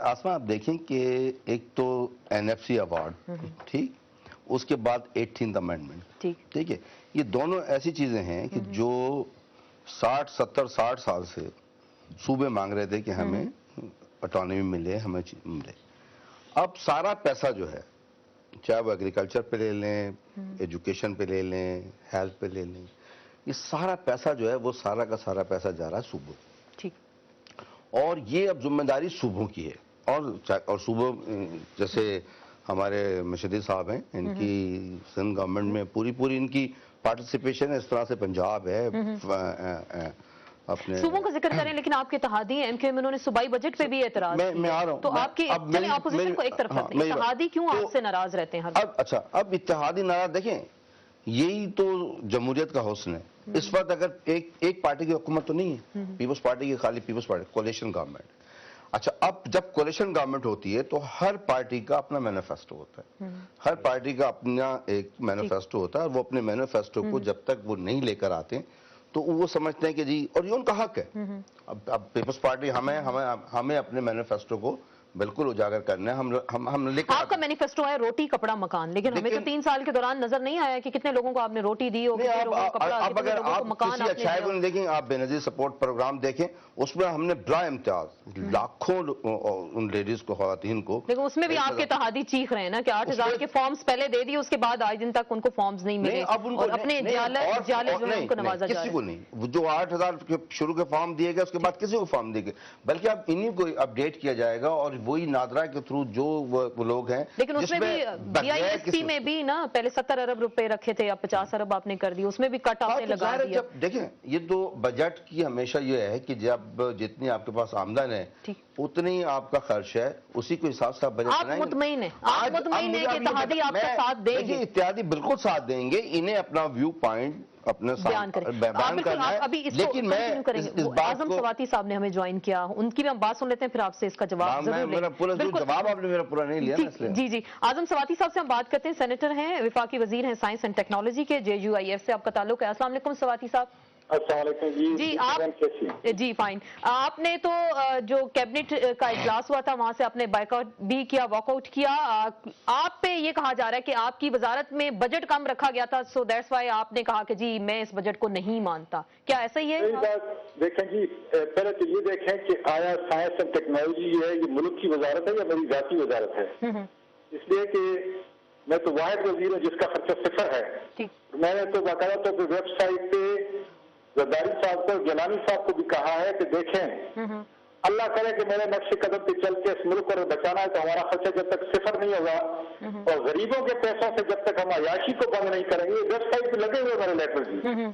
آسما آپ دیکھیں کہ ایک تو این ایف سی ایوارڈ ٹھیک، اس کے بعد 18th امینڈمنٹ ٹھیک ہے، یہ دونوں ایسی چیزیں ہیں کہ جو 60 سال سے صوبے مانگ رہے تھے کہ ہمیں اٹانومی ملے، ہمیں ملے. اب سارا پیسہ جو ہے چاہے وہ ایگریکلچر پہ لے لیں، ایجوکیشن پہ لے لیں، ہیلتھ پہ لے لیں، یہ سارا پیسہ جو ہے وہ سارا کا سارا پیسہ جا رہا ہے صوبوں. اور یہ اب ذمہ داری صوبوں کی ہے. اور صوبوں جیسے ہمارے مشدد صاحب ہیں، ان کی سندھ گورنمنٹ میں پوری ان کی پارٹیسپیشن ہے. اس طرح سے پنجاب ہے، اپنے صوبوں کا ذکر کریں، لیکن آپ کے اتحادی ہیں ایم کیو ایم، انہوں نے صوبائی بجٹ پہ بھی اعتراض کیا. میں آ رہا ہوں تو آپ کی اپوزیشن کو ایک طرف رکھتے ہیں، اتحادی کیوں آپ سے ناراض رہتے ہیں؟ اچھا، اب اتحادی ناراض دیکھیں، یہی تو جمہوریت کا حسن ہے. اس وقت اگر ایک پارٹی کی حکومت تو نہیں ہے، پیپلز پارٹی کی، خالی پیپلز پارٹی، کولیشن گورنمنٹ. اچھا، اب جب کولیشن گورنمنٹ ہوتی ہے تو ہر پارٹی کا اپنا مینیفیسٹو ہوتا ہے، ہر پارٹی کا اپنا ایک مینیفیسٹو ہوتا ہے. وہ اپنے مینیفیسٹو کو جب تک وہ نہیں لے کر آتے تو وہ سمجھتے ہیں کہ جی، اور یہ ان کا حق ہے. اب پیپلز پارٹی ہمیں اپنے مینیفیسٹو کو بالکل اجاگر کرنا ہے. ہم لکھ آپ کا مینیفیسٹو ہے روٹی کپڑا مکان، لیکن ہمیں تو 3 سال کے دوران نظر نہیں آیا کہ کتنے لوگوں کو آپ نے روٹی دی ہو، کتنے لوگوں کو کپڑا، کتنے لوگوں کو مکان. آپ اچھائی کو نہیں دیکھیں، آپ بے نظیر سپورٹ پروگرام دیکھیں، اس میں ہم نے بڑا امتیاز لاکھوں ان لیڈیز کو، خواتین کو. لیکن اس میں بھی آپ کے اتحادی چیخ رہے ہیں نا کہ 8,000 کے فارمز پہلے دے دیے، اس کے بعد آج دن تک ان کو فارمز نہیں ملے، اور اپنے جالے جو ہیں ان کو نوازا جا رہا ہے. کسی کو نہیں، جو 8,000 کے شروع کے فارم دیے گئے اس کے بعد کسی کو فارم دیے گئے، بلکہ اب انہی کو اپڈیٹ کیا جائے گا. اور وہی نادرا کے تھرو جو وہ لوگ ہیں، لیکن اس میں بھی بی آئی ایس پی میں بھی نا پہلے 70 ارب روپے رکھے تھے، اب 50 ارب آپ نے کر دی، اس میں بھی کٹ آپ نے لگا دیا. دیکھیں، یہ تو بجٹ کی ہمیشہ یہ ہے کہ جب جتنی آپ کے پاس آمدن ہے اتنی آپ کا خرچ ہے، اسی کو حساب سے آپ بجٹ بنائیں گے. آپ مطمئن ہیں کہ اتحادی آپ کا ساتھ دیں گے؟ اتحادی بالکل ساتھ دیں گے. انہیں اپنا ویو پوائنٹ اپنے بیان کرنا ہے. لیکن میں اعظم سواتی صاحب نے ہمیں جوائن کیا، ان کی بھی ہم بات سن لیتے ہیں، پھر آپ سے اس کا جواب ضرور لیں گے. جواب آپ نے میرا پورا نہیں لیا نا. جی اعظم سواتی صاحب سے ہم بات کرتے ہیں، سینیٹر ہیں، وفاقی وزیر ہیں سائنس اینڈ ٹیکنالوجی کے، JUIF سے آپ کا تعلق ہے. السلام علیکم سواتی صاحب. السلام علیکم جی. آپ جی فائن. آپ نے تو جو کیبنٹ کا اجلاس ہوا تھا وہاں سے آپ نے بائیک آؤٹ بھی کیا، واک آؤٹ کیا. آپ پہ یہ کہا جا رہا ہے کہ آپ کی وزارت میں بجٹ کم رکھا گیا تھا، سو دیٹس وائی آپ نے کہا کہ جی میں اس بجٹ کو نہیں مانتا. کیا ایسا ہی ہے؟ دیکھیں جی، پہلے تو یہ دیکھیں کہ آیا سائنس اینڈ ٹیکنالوجی ہے یہ ملک کی وزارت ہے یا میری ذاتی وزارت ہے؟ اس لیے کہ میں تو واحد وزیر ہوں جس کا خرچہ 0 ہے. میں نے تو باقاعدہ طور پہ ویب سائٹ پہ زرداری صاحب کو، جیلانی صاحب کو بھی کہا ہے کہ دیکھیں، اللہ کرے کہ میرے نقش قدم پہ چل کے اس ملک کو بچانا ہے تو ہمارا خرچہ جب تک 0 نہیں ہوگا اور غریبوں کے پیسوں سے جب تک ہم عیاشی کو بند نہیں کریں گے. ویب سائٹ پہ لگے ہوئے ہمارے لیٹر جی.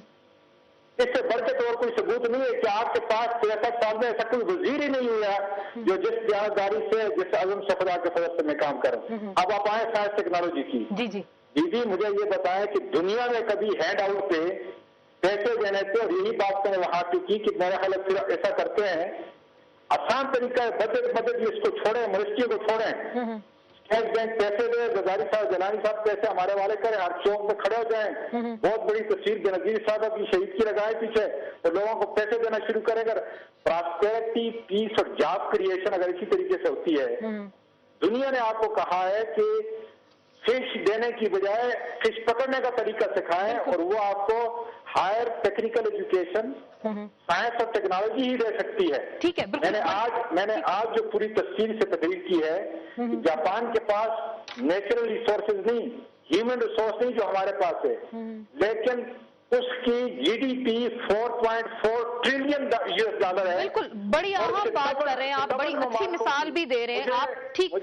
اس سے بڑھ کے تو اور کوئی ثبوت نہیں ہے کہ آپ کے پاس 63 سال میں ایسا کوئی وزیر ہی نہیں ہوا جو جس دیانتداری سے، جس عزم شفقت کے فضل سے میں کام کروں. اب آپ آئیں سائنس ٹیکنالوجی کی. جی مجھے یہ بتائیں کہ دنیا میں کبھی ہینڈ آؤٹ پہ پیسے دینے تھے، اور یہی بات میں نے وہاں کی کہ میرا خیال پھر ایسا کرتے ہیں، آسان طریقہ ہے، بجٹ اس کو چھوڑیں، منسٹری کو چھوڑیں، اسٹیٹ بینک پیسے دے، زرداری صاحب، جیلانی صاحب پیسے ہمارے والے کریں، ہر چوک میں کھڑے ہو جائیں. بہت بڑی تصویر بے صاحب کی شہید کی لگائے پیچھے، تو لوگوں کو پیسے دینا شروع کریں. اگر پراسپیرٹی، پیس اور جاب کریشن اگر اسی طریقے سے ہوتی ہے، دنیا نے آپ کو کہا ہے کہ فش دینے کی بجائے فش پکڑنے کا طریقہ سکھائیں، اور وہ آپ کو ہائر ٹیکنیکل ایجوکیشن، سائنس اور ٹیکنالوجی ہی دے سکتی ہے. میں نے آج جو پوری تفصیل سے تقریر کی ہے کہ جاپان کے پاس نیچرل ریسورسز نہیں، ہیومن ریسورس نہیں جو ہمارے پاس ہے، لیکن اس کی GDP 4.4 ٹریلین US$ ہے. بالکل بڑی اہم بات کر رہے ہیں آپ، بڑی اچھی مثال بھی دے رہے ہیں آپ. ٹھیک،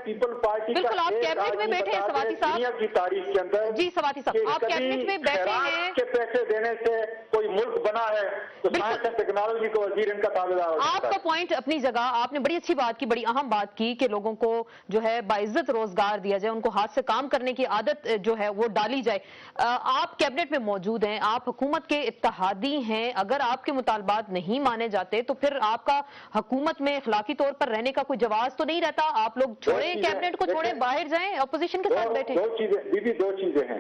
پیپل پارٹی بالکل آپ کیبنٹ میں بیٹھے ہیں سواتی صاحب. دنیا کی تاریخ کے اندر جی سواتی صاحب آپ کیبنٹ میں بیٹھے ہیں، کے پیسے دینے سے کوئی ملک بنا ہے تو سائنس اینڈ ٹیکنالوجی کو وزیر ان کا تابعدار ہو. آپ کا پوائنٹ اپنی جگہ، آپ نے بڑی اچھی بات کی، بڑی اہم بات کی کہ لوگوں کو جو ہے باعزت روزگار دیا جائے، ان کو ہاتھ سے کام کرنے کی عادت جو ہے وہ ڈالی جائے. آپ کیبنٹ میں موجود ہیں، آپ حکومت کے اتحادی ہیں، اگر آپ کے مطالبات نہیں مانے جاتے تو پھر آپ کا حکومت میں اخلاقی طور پر رہنے کا کوئی جواز تو نہیں رہتا؟ آپ لوگ چھوڑیں کیبنٹ کو، چھوڑیں باہر جائیں، اپوزیشن کے ساتھ بیٹھیں. دو چیزیں ہیں.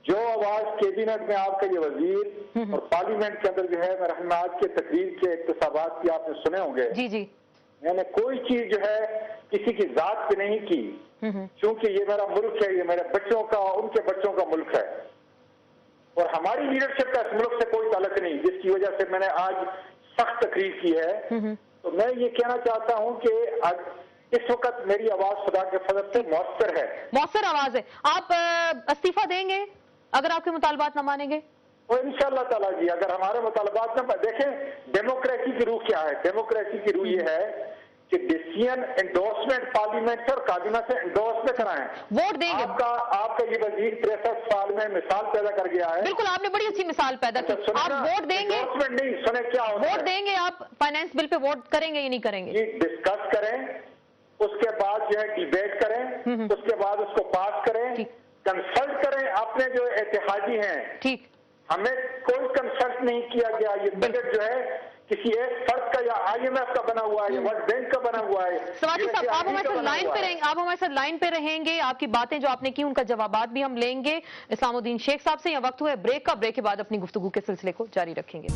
جو آواز کیبنٹ میں آپ کا یہ وزیر اور پارلیمنٹ کے اندر جو ہے، میرا خیال آج کے تقریر کے اقتصابات کی آپ نے سنے ہوں گے. جی میں نے کوئی چیز جو ہے کسی کی ذات پہ نہیں کی، کیونکہ یہ میرا ملک ہے، یہ میرے بچوں کا، ان کے بچوں کا ملک ہے، اور ہماری لیڈرشپ کا اس ملک سے کوئی تعلق نہیں، جس کی وجہ سے میں نے آج سخت تقریر کی ہے۔ تو میں یہ کہنا چاہتا ہوں کہ اس وقت میری آواز خدا کے فضل سے مؤثر ہے، مؤثر آواز ہے۔ آپ استعفیٰ دیں گے اگر آپ کے مطالبات نہ مانیں گے؟ اور انشاءاللہ تعالیٰ جی اگر ہمارے مطالبات نہ، دیکھیں ڈیموکریسی کی روح کیا ہے، ڈیموکریسی کی روح یہ ہے کہ ڈیسیژن انڈورسمنٹ پارلیمنٹ اور کابینہ سے انڈورس میں کرائیں۔ ووٹ دیں گے؟ آپ کا یہ وزیر 63 سال میں مثال پیدا کر گیا ہے۔ بالکل، آپ نے بڑی اچھی مثال پیدا کی۔ آپ ووٹ دیں گے؟ انڈورسمنٹ نہیں، سنیں کیا ہوتا ہے، ووٹ دیں گے آپ فائنانس بل پہ ووٹ کریں گے یا نہیں کریں گے؟ جی ڈسکس کریں، اس کے بعد جو ہے ڈیبیٹ کریں، اس کے بعد اس کو پاس کریں، کنسلٹ کریں اپنے جو اتحادی ہیں۔ ٹھیک، ہمیں کوئی کنسلٹ نہیں کیا گیا، یہ بجٹ جو ہے کسی ایک فرد کا یا IMF کا بنا ہوا ہے یا ورلڈ بینک کا بنا ہوا ہے۔ سواتی صاحب آپ ہمارے ساتھ لائن پہ رہیں گے، آپ ہمارے ساتھ لائن پہ رہیں گے، آپ کی باتیں جو آپ نے کی ان کا جوابات بھی ہم لیں گے اسلام الدین شیخ صاحب سے۔ یا وقت ہوا ہے بریک کا، بریک کے بعد اپنی گفتگو کے سلسلے کو جاری رکھیں گے۔